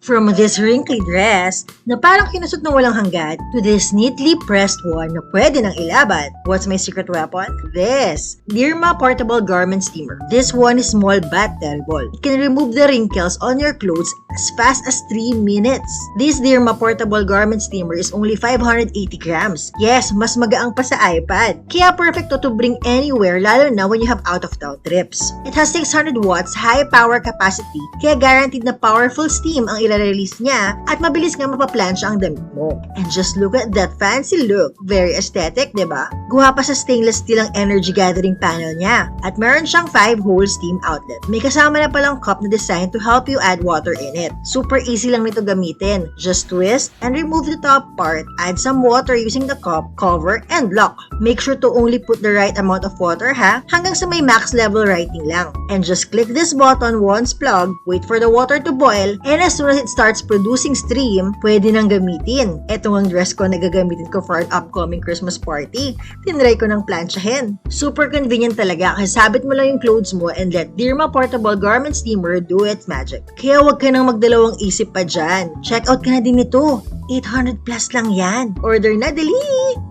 From this wrinkly dress na parang kinusot na walang hanggan to this neatly pressed one na pwede nang ilaban. What's my secret weapon? This Derma Portable Garment Steamer. This one is small but terrible. It can remove the wrinkles on your clothes as fast as 3 minutes. This Derma Portable Garment Steamer is only 580 grams. Yes, mas magaang pa sa iPad. Kaya perfecto to bring anywhere lalo na when you have out-of-town trips. It has 600 watts high power capacity kaya guaranteed na powerful steam ang release niya at mabilis nga mapaplansya ang damit mo. And just look at that fancy look. Very aesthetic, diba? Guha pa sa stainless steel ang energy gathering panel niya. At meron siyang 5-hole steam outlet. May kasama na palang cup na design to help you add water in it. Super easy lang nito gamitin. Just twist and remove the top part. Add some water using the cup, cover, and lock. Make sure to only put the right amount of water ha, hanggang sa may max level writing lang. And just click this button once plugged, wait for the water to boil, and as soon as it starts producing steam, pwede nang gamitin. Ito ang dress ko na gagamitin ko for an upcoming Christmas party. Tinry ko ng plansyahin. Super convenient talaga kasi sabit mo lang yung clothes mo and let Derma Portable Garment Steamer do its magic. Kaya huwag ka nang magdalawang isip pa dyan. Check out ka na din ito. 800 plus lang yan. Order na, dali!